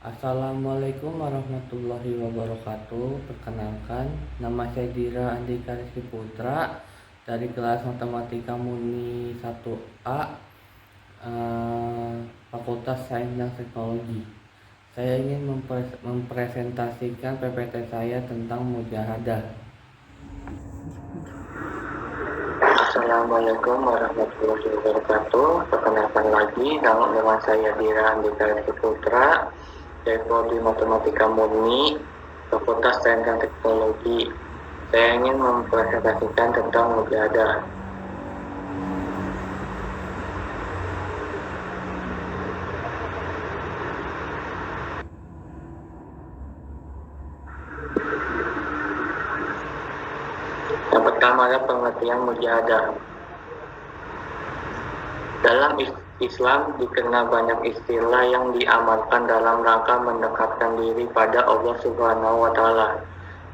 Assalamualaikum warahmatullahi wabarakatuh. Perkenalkan, nama saya Dira Andika Rizky Putra dari kelas Matematika Murni 1A, Fakultas Sains dan Teknologi. Saya ingin mempresentasikan PPT saya tentang mujahadah. Assalamualaikum warahmatullahi wabarakatuh. Perkenalkan lagi, nama saya Dira Andika Rizky Putra dari Prodi Matematika Murni, Fakultas Sains dan Teknologi. Saya ingin mempresentasikan tentang mujahadah. Yang pertama adalah pengertian mujahadah. Dalam Islam dikenal banyak istilah yang diamalkan dalam rangka mendekatkan diri pada Allah Subhanahu wa Ta'ala.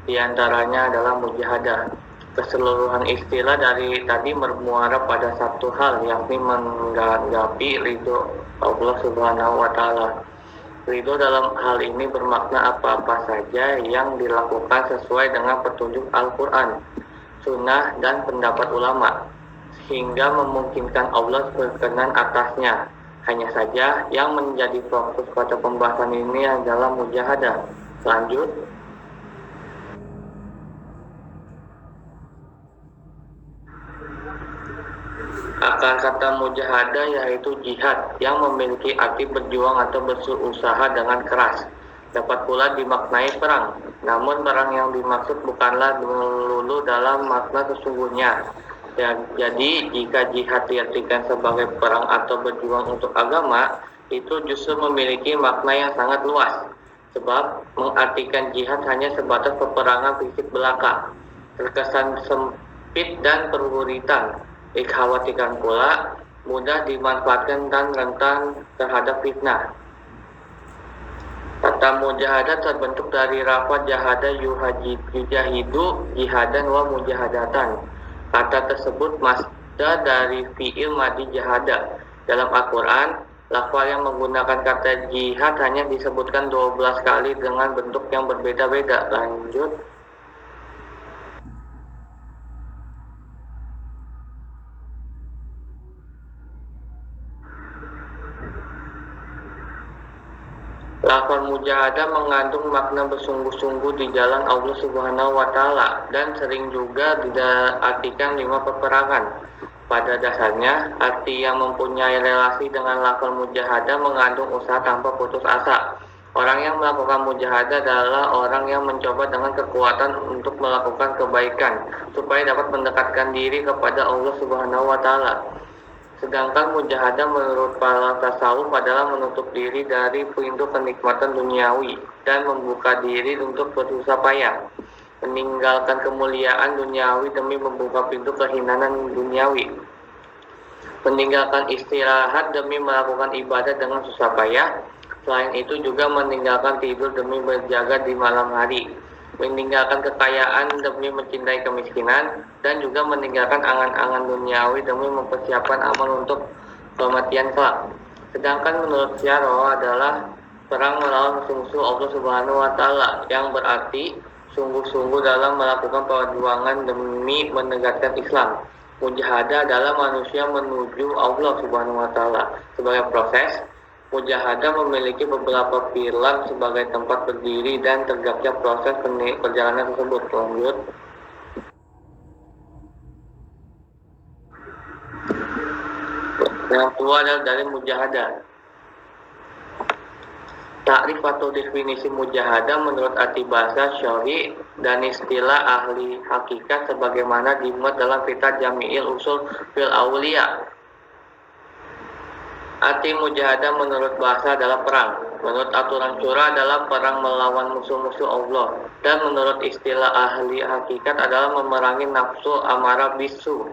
Di antaranya adalah mujahadah. Keseluruhan istilah dari tadi bermuara pada satu hal, yakni menggapai ridho Allah Subhanahu wa Ta'ala. Ridho dalam hal ini bermakna apa-apa saja yang dilakukan sesuai dengan petunjuk Al-Quran, Sunnah, dan pendapat ulama, sehingga memungkinkan Allah berkenan atasnya. Hanya saja yang menjadi fokus pada pembahasan ini adalah mujahadah. Lanjut. Akar kata mujahadah yaitu jihad, yang memiliki arti berjuang atau berusaha dengan keras. Dapat pula dimaknai perang, namun perang yang dimaksud bukanlah melulu dalam makna sesungguhnya. Ya, jadi jika jihad diartikan sebagai perang atau berjuang untuk agama, itu justru memiliki makna yang sangat luas. Sebab mengartikan jihad hanya sebatas peperangan fisik belaka, terkesan sempit dan perwuritan. Dikhawatirkan pula mudah dimanfaatkan dan rentan terhadap fitnah. Kata mujahadah terbentuk dari lafaz jahada yujahidu, jihadan wa mujahadatan. Kata tersebut masdar dari fi'il madi jahada. Dalam Al-Quran, lafaz yang menggunakan kata jihad hanya disebutkan 12 kali dengan bentuk yang berbeda-beda. Lanjut. Lafaz mujahadah mengandung makna bersungguh-sungguh di jalan Allah Subhanahu wa Ta'ala, dan sering juga diartikan 5 peperangan. Pada dasarnya, arti yang mempunyai relasi dengan lafaz mujahadah mengandung usaha tanpa putus asa. Orang yang melakukan mujahadah adalah orang yang mencoba dengan kekuatan untuk melakukan kebaikan supaya dapat mendekatkan diri kepada Allah Subhanahu wa Ta'ala. Sedangkan mujahadah menurut para tasawuf adalah menutup diri dari pintu kenikmatan duniawi dan membuka diri untuk bersusah payah, meninggalkan kemuliaan duniawi demi membuka pintu kehinaan duniawi, meninggalkan istirahat demi melakukan ibadah dengan susah payah. Selain itu juga meninggalkan tidur demi berjaga di malam hari, meninggalkan kekayaan demi mencintai kemiskinan, dan juga meninggalkan angan-angan duniawi demi mempersiapkan amal untuk kematian kelak. Sedangkan menurut syarah adalah perang melawan musuh-musuh Allah Subhanahu wa Ta'ala, yang berarti sungguh-sungguh dalam melakukan perjuangan demi menegakkan Islam. Mujahadah adalah manusia menuju Allah Subhanahu wa Ta'ala. Sebagai proses, mujahadah memiliki beberapa pilar sebagai tempat berdiri dan tegaknya proses perjalanan tersebut. Lanjut. Yang kedua adalah dari mujahadah. Takrif atau definisi mujahadah menurut arti bahasa syar'i dan istilah ahli hakikat sebagaimana dimuat dalam kitab Jami'il Usul fil Auliya. Arti mujahadah menurut bahasa adalah perang. Menurut aturan syura adalah perang melawan musuh-musuh Allah. Dan menurut istilah ahli hakikat adalah memerangi nafsu amarah bisu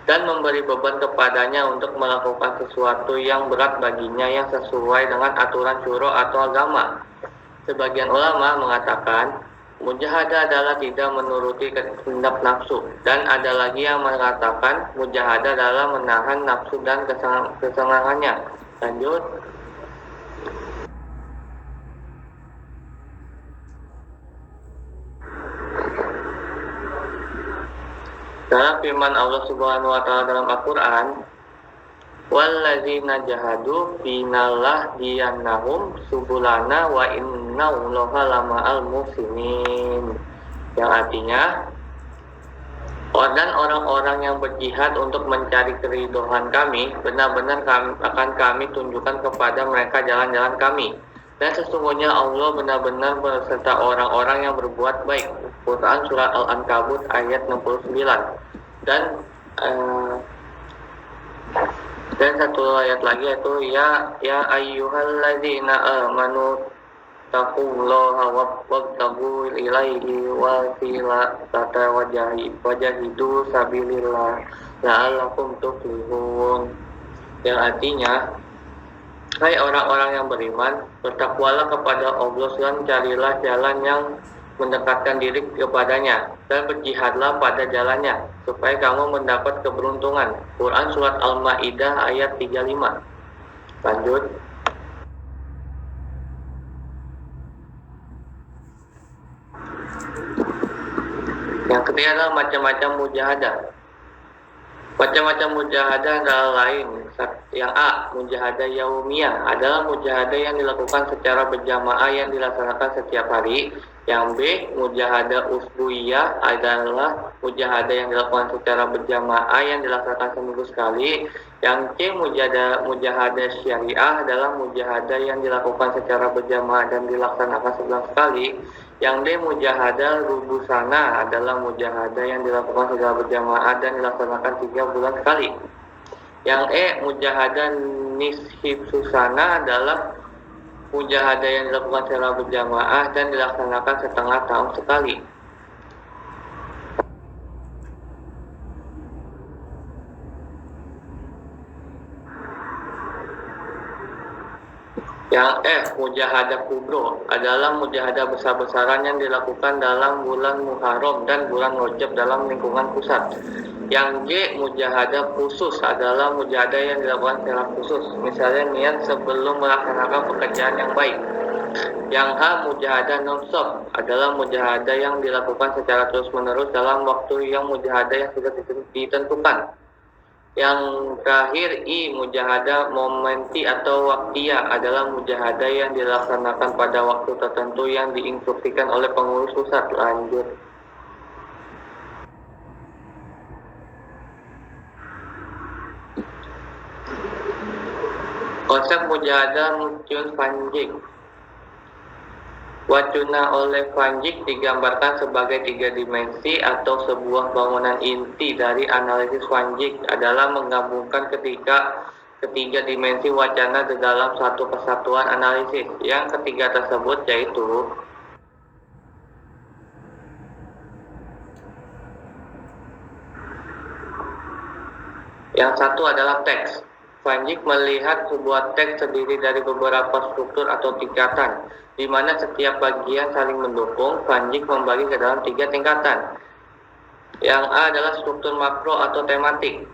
dan memberi beban kepadanya untuk melakukan sesuatu yang berat baginya yang sesuai dengan aturan syura atau agama. Sebagian ulama mengatakan mujahadah adalah tidak menuruti kehendak nafsu, dan ada lagi yang mengatakan mujahadah adalah menahan nafsu dan kesenangannya. Lanjut. Dalam firman Allah Subhanahu wa taala dalam Al-Qur'an, walladzina jahadu finallah diyannahum subulana wa innallaha lama'al muhsinin. Yang artinya, dan orang-orang yang berjihad untuk mencari keridhaan kami, benar-benar akan kami tunjukkan kepada mereka jalan-jalan kami. Dan sesungguhnya Allah benar-benar berserta orang-orang yang berbuat baik. Quran Surat Al-Ankabut ayat 69. Dan satu ayat lagi yaitu ya ayyuhalladzina amanu taqullaha wabtagu ilaihi wasilata wajahidu sabilillah la'allakum tuflihun. Yang artinya, hai orang-orang yang beriman, bertakwalah kepada Allah dan carilah jalan yang mendekatkan diri kepadanya dan berjihadlah pada jalannya supaya kamu mendapat keberuntungan. Quran Surat Al-Ma'idah ayat 35. Lanjut. Yang ketiga adalah macam-macam mujahadah. Macam-macam mujahadah adalah lain. Yang A, mujahadah yaumiyah adalah mujahadah yang dilakukan secara berjamaah yang dilaksanakan setiap hari. Yang B, mujahadah usbuiyah adalah mujahadah yang dilakukan secara berjamaah yang dilaksanakan seminggu sekali. Yang C, mujahadah syariah adalah mujahadah yang dilakukan secara berjamaah dan dilaksanakan sebulan sekali. Yang D, mujahadah rubusana adalah mujahadah yang dilakukan secara berjamaah dan dilaksanakan 3 bulan sekali. Yang E, mujahadah nishibsusana adalah mujahadah yang dilakukan secara berjamaah dan dilaksanakan setengah tahun sekali. Yang F, mujahadah kubro adalah mujahadah besar-besaran yang dilakukan dalam bulan Muharram dan bulan Rajab dalam lingkungan pusat. Yang G, mujahadah khusus adalah mujahadah yang dilakukan secara khusus, misalnya niat sebelum melaksanakan pekerjaan yang baik. Yang H, mujahadah non-stop adalah mujahadah yang dilakukan secara terus-menerus dalam waktu yang mujahadah yang sudah ditentukan. Yang terakhir I, mujahadah momenti atau waktiyah adalah mujahadah yang dilaksanakan pada waktu tertentu yang diinstruksikan oleh pengurus pusat. Lanjut. Konsep mujahadah Mutyun Fanjik. Wacuna oleh Fanjik digambarkan sebagai 3 dimensi atau sebuah bangunan inti dari analisis Fanjik adalah menggabungkan ketiga dimensi wacana di dalam satu kesatuan analisis. Yang ketiga tersebut yaitu yang satu adalah teks. Fanjik melihat sebuah teks terdiri dari beberapa struktur atau tingkatan, di mana setiap bagian saling mendukung. Fanjik membagi ke dalam 3 tingkatan. Yang A adalah struktur makro atau tematik.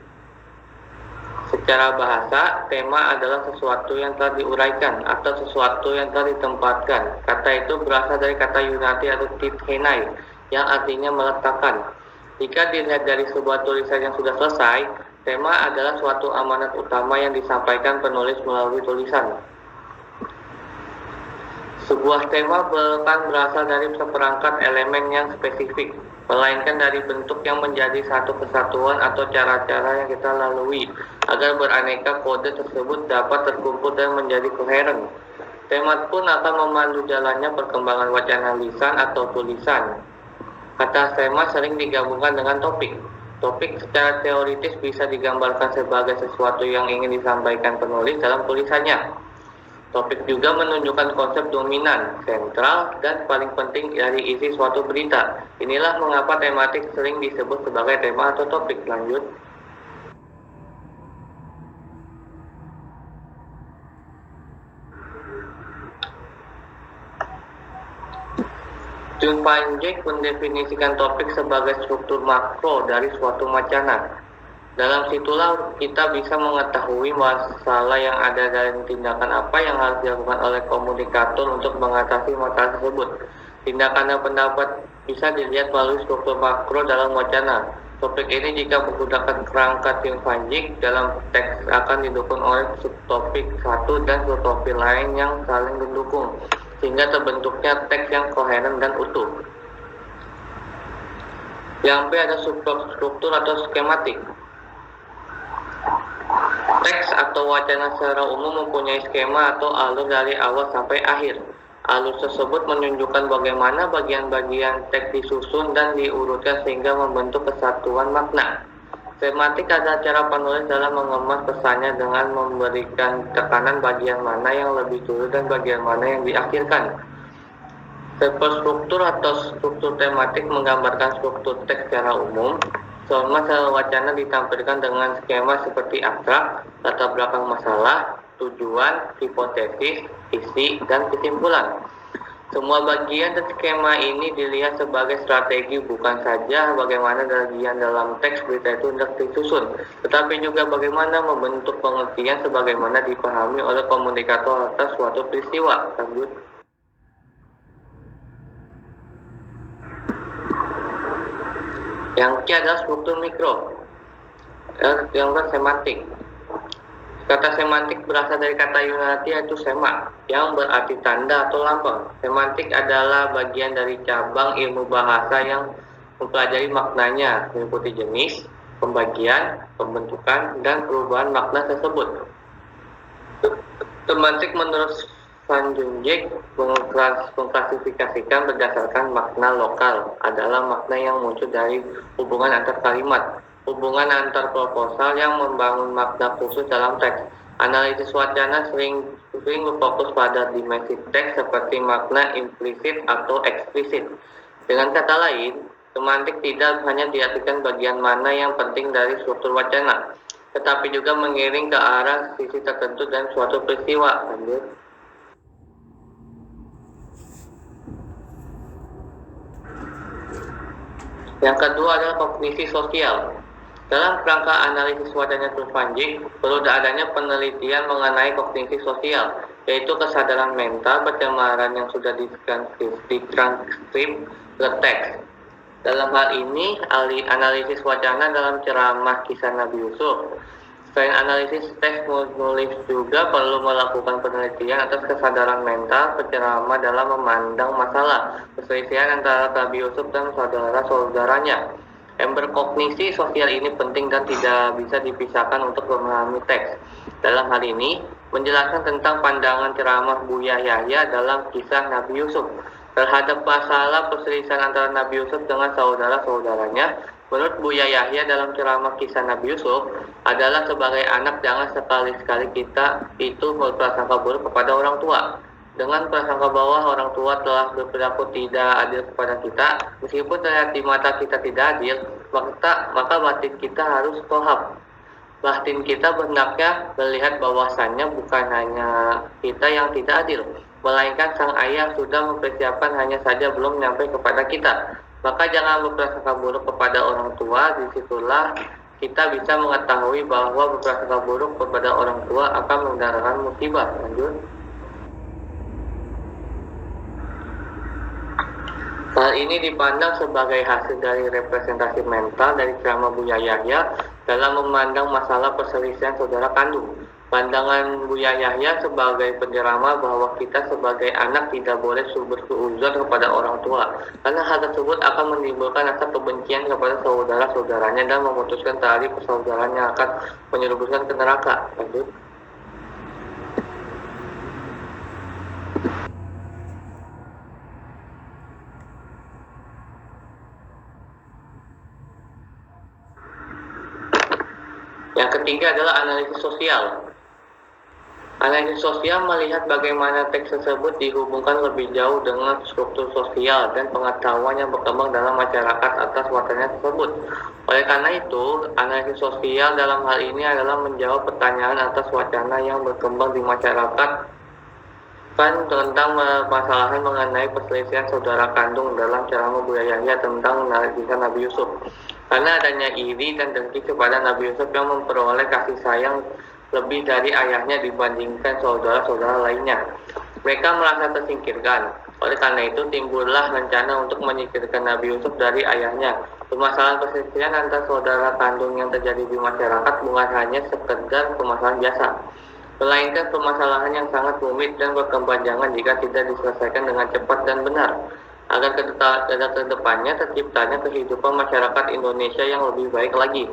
Secara bahasa, tema adalah sesuatu yang telah diuraikan atau sesuatu yang telah ditempatkan. Kata itu berasal dari kata Yunani atau tithenai, yang artinya meletakkan. Jika dilihat dari sebuah tulisan yang sudah selesai, tema adalah suatu amanat utama yang disampaikan penulis melalui tulisan. Sebuah tema bukan berasal dari seperangkat elemen yang spesifik, melainkan dari bentuk yang menjadi satu kesatuan atau cara-cara yang kita lalui agar beraneka kode tersebut dapat terkumpul dan menjadi koheren. Tema pun akan memandu jalannya perkembangan wacana lisan atau tulisan. Kata tema sering digabungkan dengan topik. Topik secara teoritis bisa digambarkan sebagai sesuatu yang ingin disampaikan penulis dalam tulisannya. Topik juga menunjukkan konsep dominan, sentral, dan paling penting dari isi suatu berita. Inilah mengapa tematik sering disebut sebagai tema atau topik. Lanjut. Jun Fanjik mendefinisikan topik sebagai struktur makro dari suatu wacana. Dalam situlah kita bisa mengetahui masalah yang ada dan tindakan apa yang harus dilakukan oleh komunikator untuk mengatasi masalah tersebut. Tindakan dan pendapat bisa dilihat melalui struktur makro dalam wacana. Topik ini jika menggunakan kerangka Tim-Fanjik dalam teks akan didukung oleh subtopik satu dan subtopik lain yang saling mendukung, sehingga terbentuknya teks yang koheren dan utuh. Yang B ada substruktur atau skematik. Teks atau wacana secara umum mempunyai skema atau alur dari awal sampai akhir. Alur tersebut menunjukkan bagaimana bagian-bagian teks disusun dan diurutkan sehingga membentuk kesatuan makna. Skematik adalah cara penulis dalam mengemas pesannya dengan memberikan tekanan bagian mana yang lebih dulu dan bagian mana yang diakhirkan. Struktur atau struktur tematik menggambarkan struktur teks secara umum. Selama wacana ditampilkan dengan skema seperti abstrak, latar belakang masalah, tujuan, hipotesis, isi, dan kesimpulan. Semua bagian dan skema ini dilihat sebagai strategi bukan saja bagaimana bagian dalam teks berita itu hendak disusun, tetapi juga bagaimana membentuk pengertian sebagaimana dipahami oleh komunikator atas suatu peristiwa. Lanjut. Yang K adalah struktur mikro. Yang kedua semantik. Kata semantik berasal dari kata Yunani yaitu sema, yang berarti tanda atau lambang. Semantik adalah bagian dari cabang ilmu bahasa yang mempelajari maknanya, meliputi jenis, pembagian, pembentukan, dan perubahan makna tersebut. Semantik menurut Van Junjek mengklasifikasikan berdasarkan makna lokal adalah makna yang muncul dari hubungan antar kalimat, hubungan antar proposal yang membangun makna khusus dalam teks. Analisis wacana sering berfokus pada dimensi teks seperti makna implisit atau eksplisit. Dengan kata lain, semantik tidak hanya diartikan bagian mana yang penting dari struktur wacana, tetapi juga mengiring ke arah sisi tertentu dan suatu peristiwa. Lanjut. Yang kedua adalah kognisi sosial. Dalam kerangka analisis wacana Tim-Fanjik, perlu adanya penelitian mengenai kognisi sosial, yaitu kesadaran mental pencemaran yang sudah ditranskrip ke teks. Dalam hal ini, analisis wacana dalam ceramah kisah Nabi Yusuf. Selain analisis teks, penulis juga perlu melakukan penelitian atas kesadaran mental penceramah dalam memandang masalah perselisihan antara Nabi Yusuf dan saudara-saudaranya. Berkognisi sosial ini penting dan tidak bisa dipisahkan untuk memahami teks. Dalam hal ini, menjelaskan tentang pandangan ceramah Buya Yahya dalam kisah Nabi Yusuf terhadap masalah perselisihan antara Nabi Yusuf dengan saudara-saudaranya. Menurut Buya Yahya dalam ceramah kisah Nabi Yusuf adalah sebagai anak jangan sekali-sekali kita itu berprasangka buruk kepada orang tua. Dengan prasangka bahwa orang tua telah berperilaku tidak adil kepada kita, meskipun terlihat di mata kita tidak adil, maka batin kita harus tohab. Batin kita hendaknya melihat bahwasannya bukan hanya kita yang tidak adil, melainkan sang ayah sudah mempersiapkan, hanya saja belum sampai kepada kita. Maka jangan berprasangka buruk kepada orang tua. Disitulah kita bisa mengetahui bahwa berprasangka buruk kepada orang tua akan mendatangkan musibah. Lanjut. Hal ini dipandang sebagai hasil dari representasi mental dari ceramah Buya Yahya dalam memandang masalah perselisihan saudara kandung. Pandangan Buya Yahya sebagai penceramah bahwa kita sebagai anak tidak boleh bersuudzon kepada orang tua, karena hal tersebut akan menimbulkan rasa kebencian kepada saudara-saudaranya dan memutuskan tali persaudaraan yang akan menyerumuskan ke neraka. Lanjut. Yang ketiga adalah analisis sosial. Analisis sosial melihat bagaimana teks tersebut dihubungkan lebih jauh dengan struktur sosial dan pengetahuan yang berkembang dalam masyarakat atas wacana tersebut. Oleh karena itu, analisis sosial dalam hal ini adalah menjawab pertanyaan atas wacana yang berkembang di masyarakat tentang permasalahan mengenai perselisihan saudara kandung dalam ceramah Buya Yahya tentang kisah Nabi Yusuf. Karena adanya iri dan dengki kepada Nabi Yusuf yang memperoleh kasih sayang lebih dari ayahnya dibandingkan saudara-saudara lainnya. Mereka merasa tersingkirkan. Oleh karena itu timbullah rencana untuk menyingkirkan Nabi Yusuf dari ayahnya. Permasalahan perselisihan antar saudara kandung yang terjadi di masyarakat bukan hanya sekedar permasalahan biasa, melainkan permasalahan yang sangat rumit dan berkepanjangan jika tidak diselesaikan dengan cepat dan benar. Agar ke depannya terciptanya kehidupan masyarakat Indonesia yang lebih baik lagi.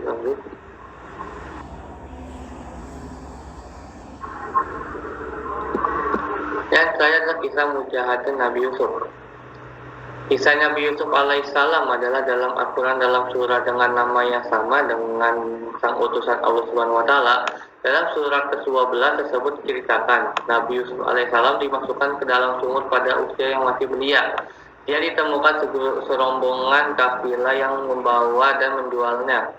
Dan saya adalah kisah mujahadah Nabi Yusuf. Kisah Nabi Yusuf alaihissalam adalah dalam Al-Quran dalam surah dengan nama yang sama dengan sang utusan Allah Subhanahu wa taala. Dalam surat ke-12 tersebut diceritakan Nabi Yusuf alaihissalam dimasukkan ke dalam sumur pada usia yang masih belia. Dia ditemukan serombongan kafilah yang membawa dan menjualnya.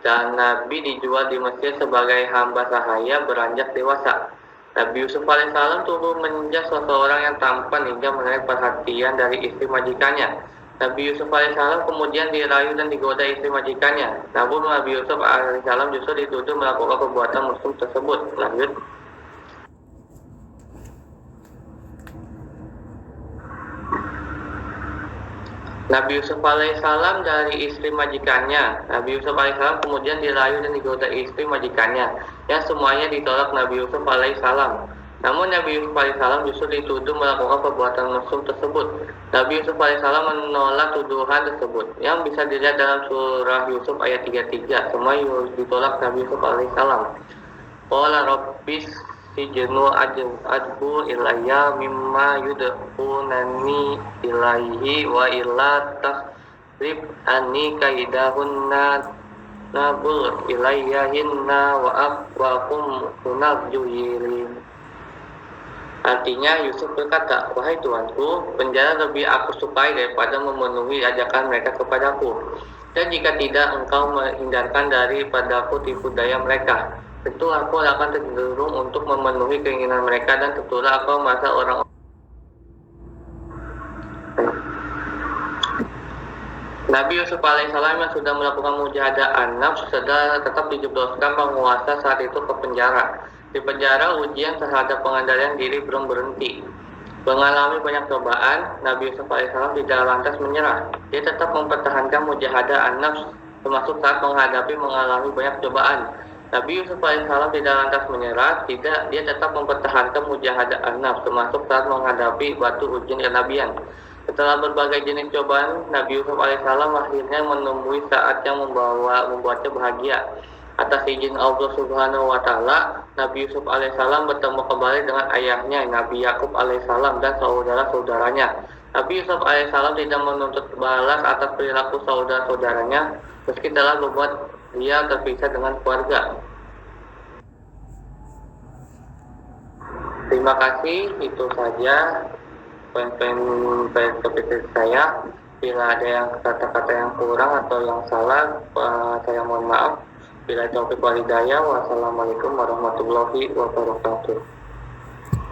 Dan Nabi dijual di Mesir sebagai hamba sahaya beranjak dewasa. Nabi Yusuf alaihissalam tumbuh menjadi seseorang yang tampan hingga menarik perhatian dari istri majikannya. Nabi Yusuf alaihissalam kemudian dirayu dan digoda istri majikannya. Namun Nabi Yusuf alaihissalam justru dituduh melakukan perbuatan mesum tersebut. Lanjut. Nabi Yusuf alaihissalam dari istri majikannya. Nabi Yusuf alaihissalam kemudian dirayu dan digoda istri majikannya, yang semuanya ditolak Nabi Yusuf alaihissalam. Namun Nabi Yusuf alaihissalam justru dituduh melakukan perbuatan mesum tersebut. Nabi Yusuf alaihissalam menolak tuduhan tersebut, yang bisa dilihat dalam surah Yusuf ayat 33. Semua ditolak Nabi Yusuf alaihissalam. Qala rabbis sijnu adbu ilayya mimma yud'unani ilaihi wa illa tasrif anni kaidahunna nabul ilayya hinna wa aqum tunabjuhirin. Artinya Yusuf berkata, wahai Tuanku, penjara lebih aku sukai daripada memenuhi ajakan mereka kepadaku. Dan jika tidak, engkau menghindarkan daripadaku tipu daya mereka. Tentu aku akan cenderung untuk memenuhi keinginan mereka dan tentulah aku merasa orang Nabi Yusuf alaihissalam yang sudah melakukan mujahadah an-nafs sudah tetap dijebloskan penguasa saat itu ke penjara. Di penjara ujian terhadap pengendalian diri belum berhenti. Mengalami banyak cobaan, Nabi Yusuf alaihissalam tidak lantas menyerah. Dia tetap mempertahankan mujahadah an-nafs termasuk saat mengalami banyak cobaan. Nabi Yusuf alaihissalam tidak lantas menyerah, dia tetap mempertahankan mujahadah an-nafs termasuk saat menghadapi batu ujian kenabian. Setelah berbagai jenis cobaan, Nabi Yusuf alaihissalam akhirnya menemui saat yang membuatnya bahagia. Atas izin Allah Subhanahu wa taala, Nabi Yusuf alaihissalam bertemu kembali dengan ayahnya Nabi Yakub alaihissalam dan saudara-saudaranya. Nabi Yusuf alaihissalam tidak menuntut balas atas perilaku saudara-saudaranya, meski telah membuat dia terpisah dengan keluarga. Terima kasih, itu saja poin-poin topik saya. Bila ada yang kata-kata yang kurang atau yang salah, saya mohon maaf. Bila taufiq wal hidayah, wassalamualaikum warahmatullahi wabarakatuh.